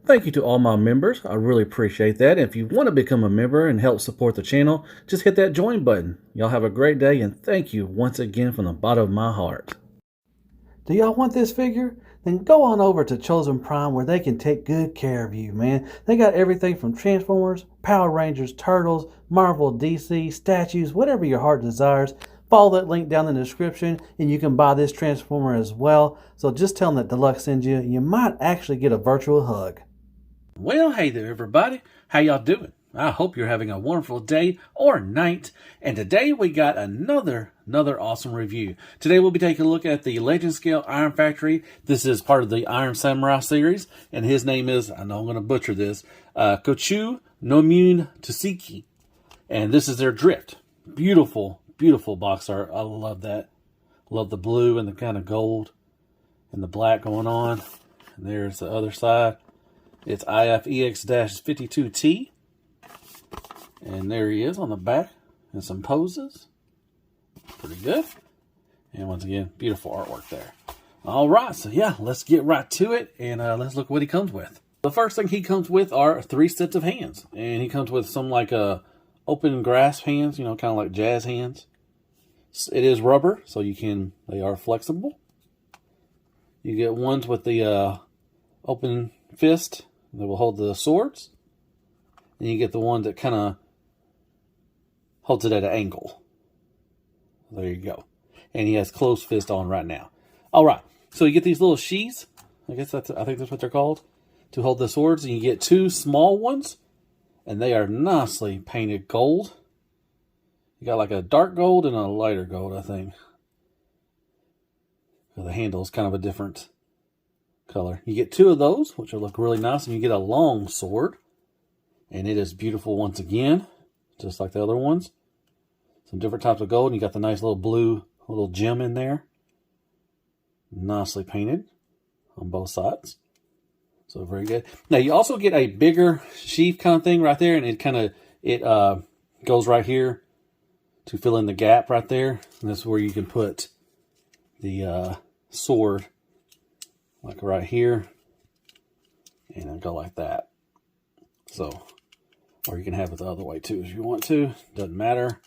Thank you to all my members. I really appreciate that. If you want to become a member and help support the channel, just hit that join button. Y'all have a great day, and thank you once again from the bottom of my heart. Do y'all want this figure? Then go on over to Chosen Prime where they can take good care of you, man. They got everything from Transformers, Power Rangers, Turtles, Marvel, DC, statues, whatever your heart desires. Follow that link down in the description and you can buy this Transformer as well. So just tell them that Deluxe sends you. You might actually get a virtual hug. Well, hey there, everybody. How y'all doing? I hope you're having a wonderful day or night. And today we got another awesome review. Today we'll be taking a look at the Legend Scale Iron Factory. This is part of the Iron Samurai series, and his name is, I know I'm going to butcher this, Kochuu-Norimune Tsuki. And this is their Drift. Beautiful, beautiful box art. I love that. Love the blue and the kind of gold and the black going on. And there's the other side. It's IFEX-52T. And there he is on the back in some poses. Pretty good. And once again, beautiful artwork there. All right, so yeah, let's get right to it. And let's look what he comes with. The first thing he comes with are 3 sets of hands. And he comes with some like open grasp hands, you know, kind of like jazz hands. It is rubber, so they are flexible. You get ones with the open fist that will hold the swords. And you get the one that kind of holds it at an angle. There you go. And he has closed fist on right now. All right. So you get these little sheaths. I think that's what they're called. To hold the swords. And you get 2 small ones. And they are nicely painted gold. You got like a dark gold and a lighter gold, I think. The handle is kind of a different color. You get 2 of those, which will look really nice. And you get a long sword. And it is beautiful once again, just like the other ones. Some different types of gold. And you got the nice little blue little gem in there. Nicely painted on both sides. So very good. Now you also get a bigger sheath kind of thing right there. And it goes right here to fill in the gap right there. And that's where you can put the sword like right here. And it'll go like that. So, or you can have it the other way too if you want to. Doesn't matter.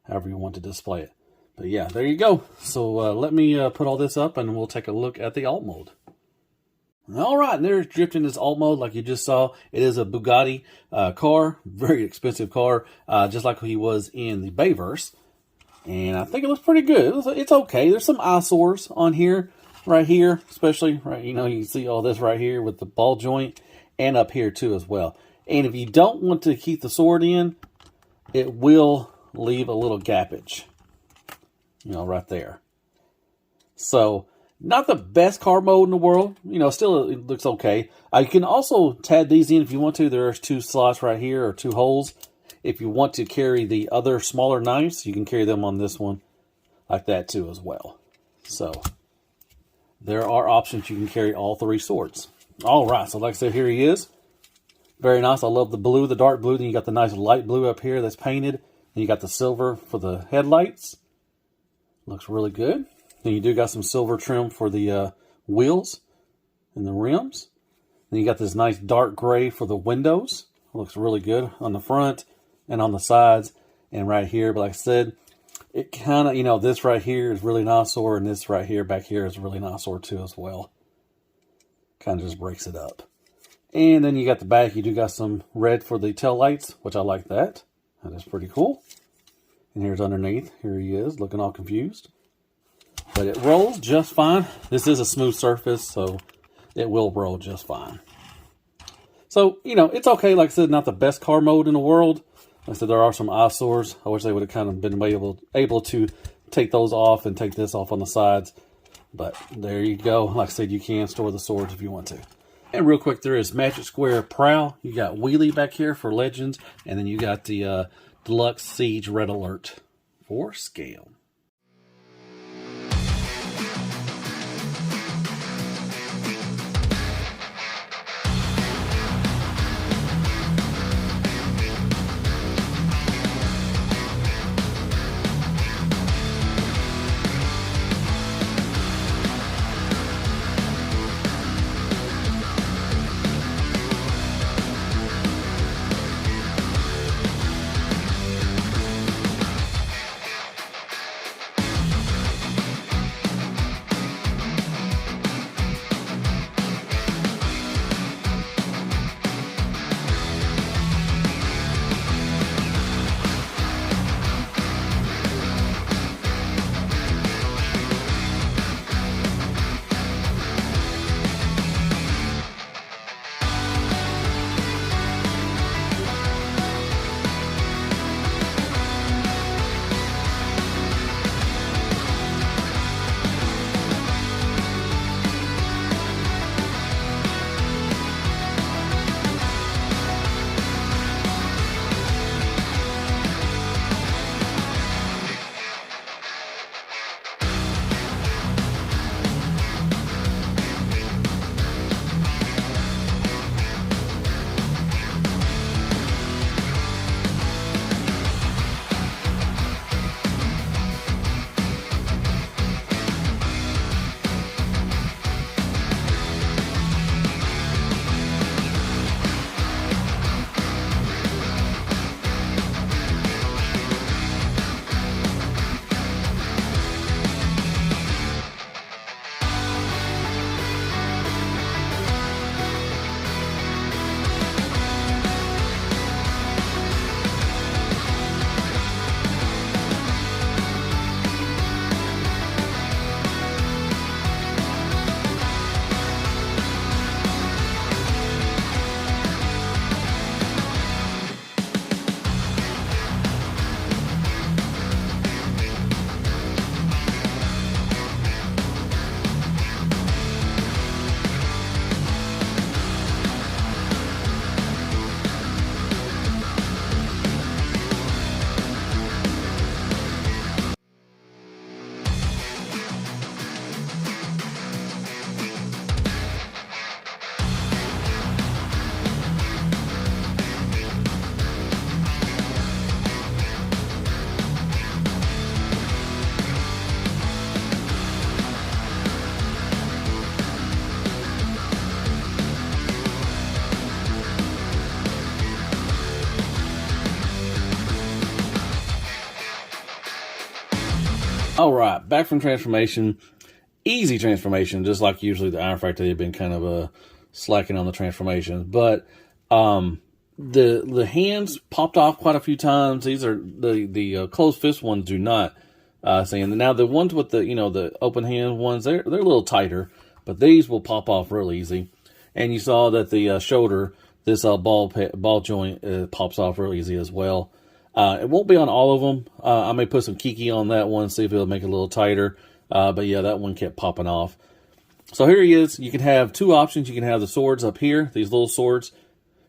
However you want to display it. But yeah, there you go. So let me put all this up and we'll take a look at the alt mode. Alright, and there's Drift in this alt mode like you just saw. It is a Bugatti car. Very expensive car. Just like he was in the Bayverse. And I think it looks pretty good. It's okay. There's some eyesores on here. Right here. Especially, right, you can see all this right here with the ball joint. And up here too as well. And if you don't want to keep the sword in, it will leave a little gappage. Right there. So, not the best car mode in the world. Still it looks okay. You can also tab these in if you want to. There's 2 slots right here, or 2 holes. If you want to carry the other smaller knives, you can carry them on this one like that too as well. So, there are options. You can carry all 3 swords. All right, so like I said, here he is. Very nice. I love the blue, the dark blue. Then you got the nice light blue up here that's painted. Then you got the silver for the headlights. Looks really good. Then you do got some silver trim for the wheels and the rims. Then you got this nice dark gray for the windows. Looks really good on the front and on the sides and right here. But like I said, it kind of, this right here is really nice, and this right here back here is really nice too as well. Kind of just breaks it up. And then you got the back. You do got some red for the tail lights, which I like that. That is pretty cool. And here's underneath. Here he is, looking all confused. But it rolls just fine. This is a smooth surface, so it will roll just fine. So, it's okay. Like I said, not the best car mode in the world. Like I said, there are some eyesores. I wish they would have kind of been able to take those off and take this off on the sides. But there you go. Like I said, you can store the swords if you want to. And real quick, there is Magic Square Prowl. You got Wheelie back here for Legends. And then you got the Deluxe Siege Red Alert for Scale. All right, back from transformation. Easy transformation, just like usually the Iron Factory have been kind of slacking on the transformations. But the hands popped off quite a few times. These are the closed fist ones do not. And now the ones with the the open hand ones, they're a little tighter, but these will pop off real easy. And you saw that the shoulder, this ball joint pops off real easy as well. It won't be on all of them. I may put some Kiki on that one, see if it'll make it a little tighter. But yeah, that one kept popping off. So here he is. You can have two options. You can have the swords up here, these little swords,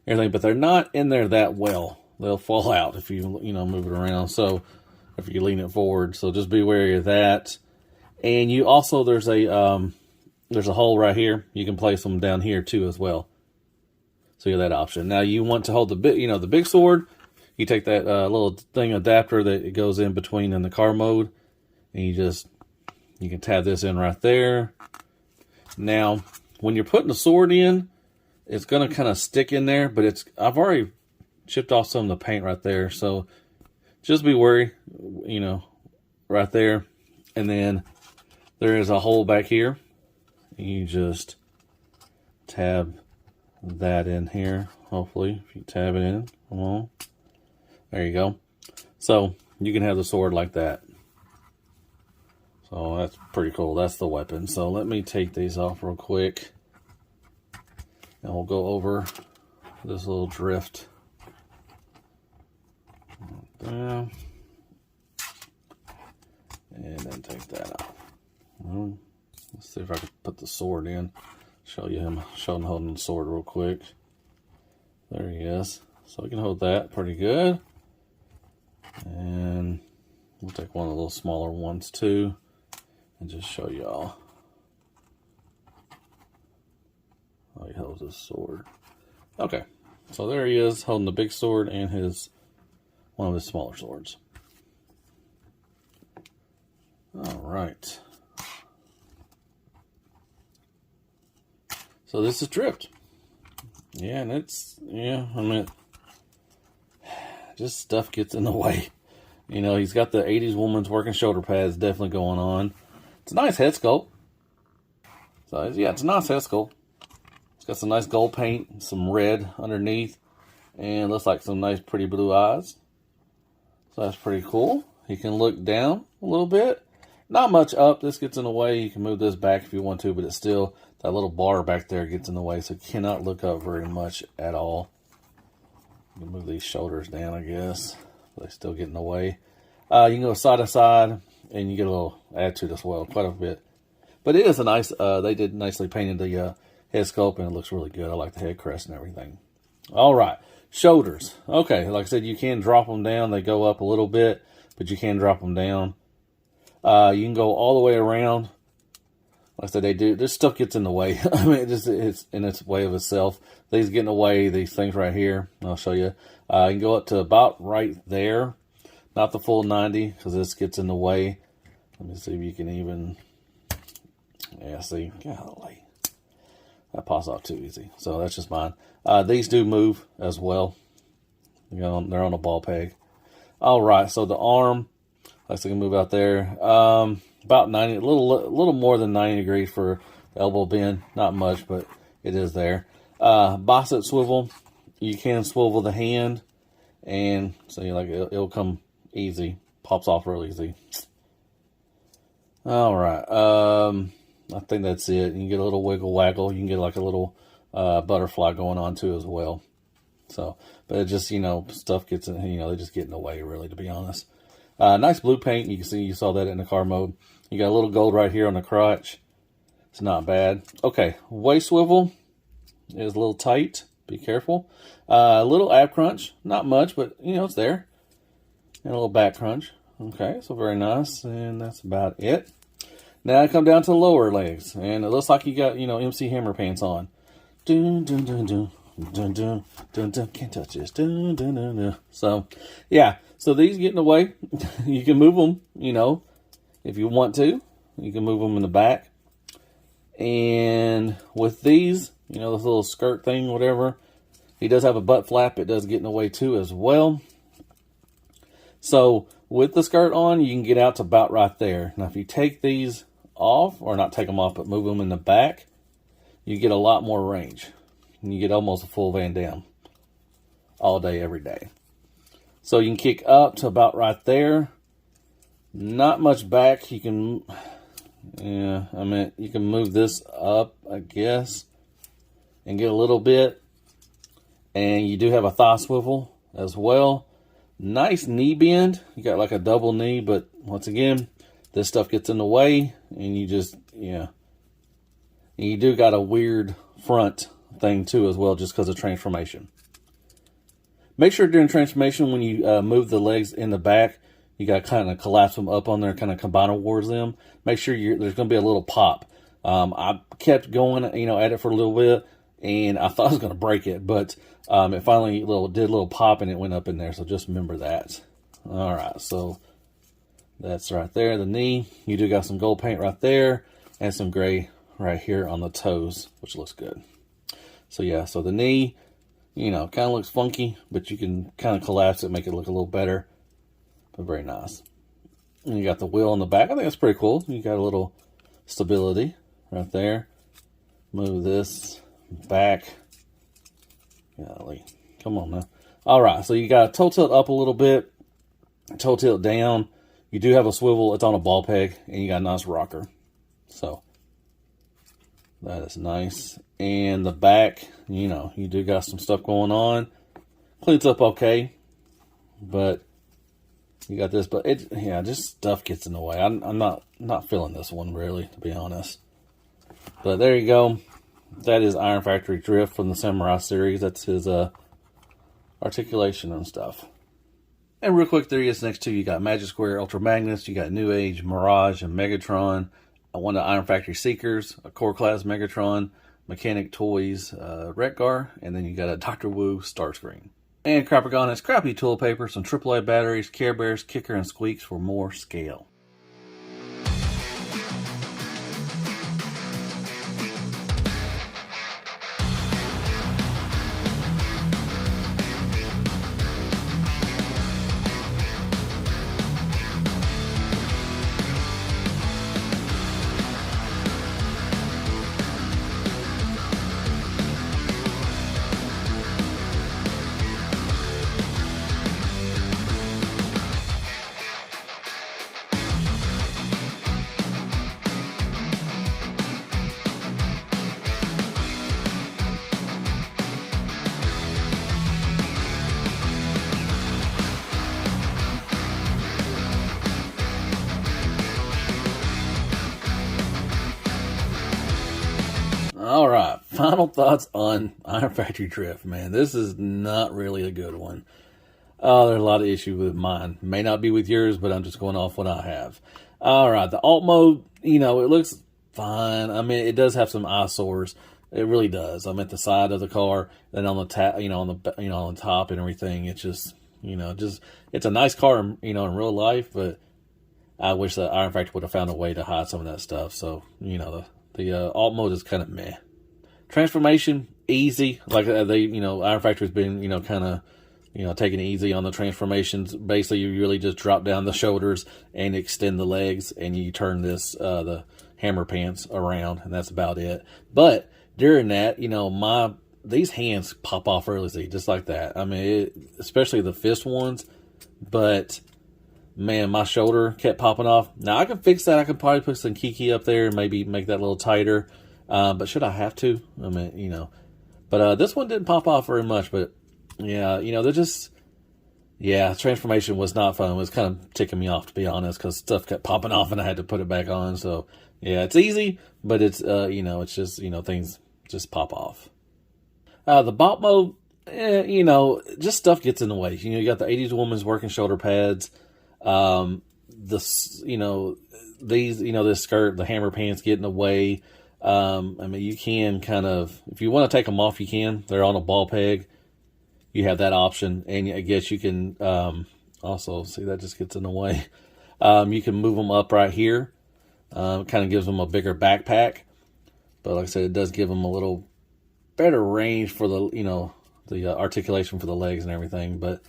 everything, but they're not in there that well. They'll fall out if you move it around. So if you lean it forward, so just be wary of that. And you also there's a hole right here. You can place them down here too as well. So you have that option. Now you want to hold the big sword. You take that little thing adapter that it goes in between in the car mode, and you can tab this in right there. Now, when you're putting the sword in, it's going to kind of stick in there, but I've already chipped off some of the paint right there, so just be wary, right there. And then there is a hole back here. You just tab that in here, hopefully, if you tab it in. Come on. There you go. So you can have the sword like that. So that's pretty cool. That's the weapon. So let me take these off real quick. And we'll go over this little drift. There. And then take that off. Let's see if I can put the sword in. Show him holding the sword real quick. There he is. So we can hold that pretty good. And we'll take one of the little smaller ones too. And just show y'all how he holds his sword. Okay, so there he is holding the big sword and one of his smaller swords. All right. So this is Drift. Yeah, and just stuff gets in the way. He's got the 80s woman's working shoulder pads definitely going on. It's a nice head sculpt. So, yeah, it's a nice head sculpt. It's got some nice gold paint, some red underneath, and looks like some nice pretty blue eyes. So that's pretty cool. He can look down a little bit. Not much up. This gets in the way. You can move this back if you want to, but it's still, that little bar back there gets in the way, so you cannot look up very much at all. You can move these shoulders down, I guess. They still get in the way. You can go side to side, and you get a little attitude as well, quite a bit. But it is a nice, they did nicely painted the head sculpt, and it looks really good. I like the head crest and everything. All right, shoulders. Okay, like I said, you can drop them down. They go up a little bit, but you can drop them down. You can go all the way around. Like I said, they do. This stuff gets in the way. I mean, it's in its way of itself. These get in the way. These things right here. I'll show you. You can go up to about right there. Not the full 90, because this gets in the way. Let me see if you can even... Yeah, see? Golly. That pops off too easy. So that's just mine. These do move as well. They're on a ball peg. All right, so the arm... Like I can move out there. About 90, a little more than 90 degrees for the elbow bend. Not much, but it is there. Bicep swivel. You can swivel the hand, and so it'll come easy. Pops off real easy. All right. I think that's it. You can get a little wiggle waggle. You can get like a little butterfly going on too as well. So, but it just stuff gets in. They just get in the way really, to be honest. Nice blue paint. You saw that in the car mode. You got a little gold right here on the crotch. It's not bad. Okay, waist swivel is a little tight. Be careful. A little ab crunch. Not much, but, it's there. And a little back crunch. Okay, so very nice. And that's about it. Now I come down to the lower legs. And it looks like you got, MC Hammer pants on. Dun, dun, dun, dun. Dun, dun, dun, dun. Can't touch this. Dun, dun, dun, dun. So, yeah. So these get in the way. You can move them, if you want to. You can move them in the back. And with these, this little skirt thing, whatever, he does have a butt flap. It does get in the way too as well. So with the skirt on, you can get out to about right there. Now, if you take these off, or not take them off, but move them in the back, you get a lot more range. And you get almost a full Van Damme all day, every day. So you can kick up to about right there. Not much back. You can, yeah, I mean, you can move this up, I guess, and get a little bit. And you do have a thigh swivel as well. Nice knee bend. You got like a double knee, but once again, this stuff gets in the way, and you just, yeah. And you do got a weird front thing too as well, just because of transformation. Make sure during transformation, when you move the legs in the back, you got to kind of collapse them up on there, kind of combine towards them. Make sure there's going to be a little pop. I kept going, at it for a little bit, and I thought I was going to break it, but it finally did a little pop, and it went up in there. So just remember that. All right, so that's right there, the knee. You do got some gold paint right there, and some gray right here on the toes, which looks good. So yeah, so the knee, kind of looks funky, but you can kind of collapse it, make it look a little better. But very nice. And you got the wheel on the back. I think that's pretty cool. You got a little stability right there. Move this back. Golly. Come on now. All right, so you got a toe tilt up a little bit, toe tilt down. You do have a swivel. It's on a ball peg, and you got a nice rocker. So that is nice. And the back, you do got some stuff going on. Cleans up okay, but you got this. But just stuff gets in the way. I'm not feeling this one really, to be honest. But there you go. That is Iron Factory Drift from the Samurai series. That's his articulation and stuff. And real quick, there he is next to you got Magic Square, Ultra Magnus, you got New Age, Mirage, and Megatron. One of the Iron Factory Seekers, a Core Class Megatron, Mechanic Toys, Retgar, and then you got a Dr. Wu Starscream. And Crapagon has crappy toilet paper, some AAA batteries, Care Bears, Kicker, and Squeaks for more scale. All right, final thoughts on Iron Factory Drift, man. This is not really a good one. There's a lot of issues with mine. May not be with yours, but I'm just going off what I have. All right, the alt mode, it looks fine. I mean, it does have some eyesores. It really does. I'm at the side of the car, then on the on the top and everything. It's just, it's a nice car, in real life, but I wish that Iron Factory would have found a way to hide some of that stuff. So, the alt mode is kind of meh. Transformation, easy. Like Iron Factory's been, kind of, taking it easy on the transformations. Basically, you really just drop down the shoulders and extend the legs, and you turn the hammer pants around, and that's about it. But during that, these hands pop off early, just like that. I mean, especially the fist ones. But man, my shoulder kept popping off. Now, I can fix that. I could probably put some Kiki up there and maybe make that a little tighter. But should I have to? I mean, But this one didn't pop off very much. But, yeah, they're just... Yeah, transformation was not fun. It was kind of ticking me off, to be honest, because stuff kept popping off and I had to put it back on. So, yeah, it's easy, but it's, it's just, things just pop off. The bot mode, just stuff gets in the way. You got the 80s woman's working shoulder pads. This skirt, the hammer pants get in the way. You can kind of, if you want to take them off, you can. They're on a ball peg. You have that option, and I guess you can also, see, that just gets in the way. You can move them up right here. Kind of gives them a bigger backpack. But like I said, it does give them a little better range for the articulation for the legs and everything. But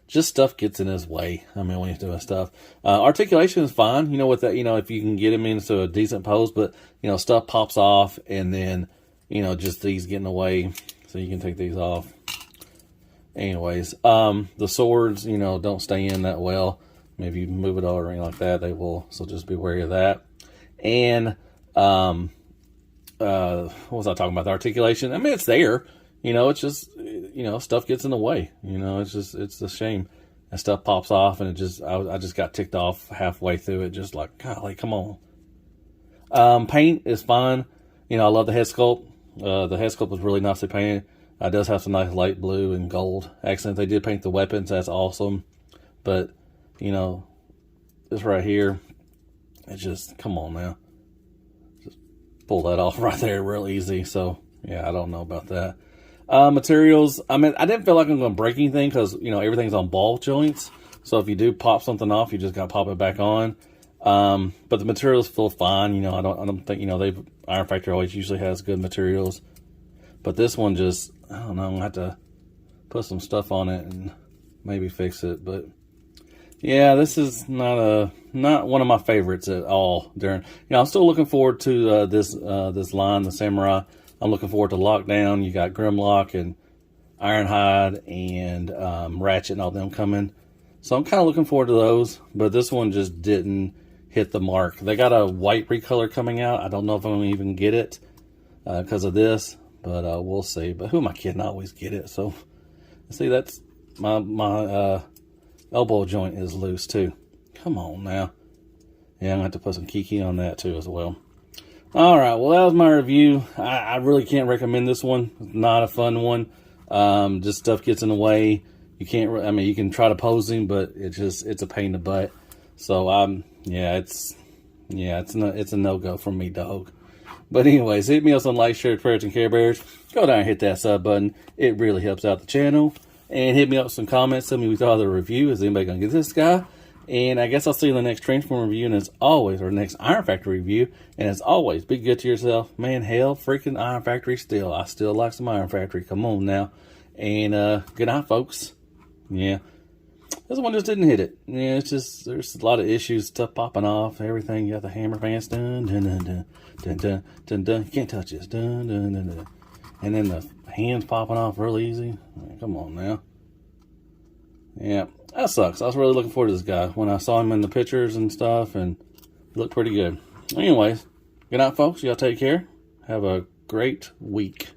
just stuff gets in his way. I mean, when he's doing stuff. Articulation is fine, with that, if you can get him into a decent pose, but, stuff pops off, and then, just these get in the way, so you can take these off. Anyways, the swords, don't stay in that well. Maybe you move it or anything like that, they will, so just be wary of that. And, what was I talking about? The articulation. I mean, it's there, it's just, stuff gets in the way, it's a shame. And stuff pops off, and I just got ticked off halfway through it, just like, golly, come on. Paint is fine. I love the head sculpt. The head sculpt was really nicely painted. It does have some nice light blue and gold accents. They did paint the weapons. That's awesome. But, this right here, it's just, come on now. Just pull that off right there real easy. So, yeah, I don't know about that. Materials, I mean, I didn't feel like I'm going to break anything because, everything's on ball joints. So if you do pop something off, you just got to pop it back on. But the materials feel fine. I don't think, Iron Factory always usually has good materials. But this one just, I don't know, I'm going to have to put some stuff on it and maybe fix it. But yeah, this is not one of my favorites at all. I'm still looking forward to this line, the Samurai. I'm looking forward to Lockdown. You got Grimlock and Ironhide and Ratchet and all them coming. So I'm kind of looking forward to those. But this one just didn't hit the mark. They got a white recolor coming out. I don't know if I'm going to even get it because of this. But we'll see. But who am I kidding? I always get it. So, see, that's my elbow joint is loose too. Come on now. Yeah, I'm going to have to put some Kiki on that too as well. All right, well, that was my review. I really can't recommend this one. It's not a fun one. Just stuff gets in the way. You can't. I mean, you can try to pose him, but it's a pain in the butt. So it's a no-go from me, dog. But anyways, hit me up on like, share, prayers, and Care Bears. Go down and hit that sub button. It really helps out the channel. And hit me up with some comments. Tell me what you thought of the review. Is anybody going to get this guy? And I guess I'll see you in the next Transformer review, and as always, or next Iron Factory review. And as always, be good to yourself. Man, hell, freaking Iron Factory still. I still like some Iron Factory. Come on now. And good night, folks. Yeah. This one just didn't hit it. Yeah, it's just, there's a lot of issues, stuff popping off, everything. You got the hammer fans, dun, dun, dun, dun, dun, dun, dun, dun. You can't touch this, dun, dun, dun, dun. And then the hands popping off real easy. Come on now. Yeah, that sucks. I was really looking forward to this guy when I saw him in the pictures and stuff, and he looked pretty good. Anyways, good night, folks. Y'all take care. Have a great week.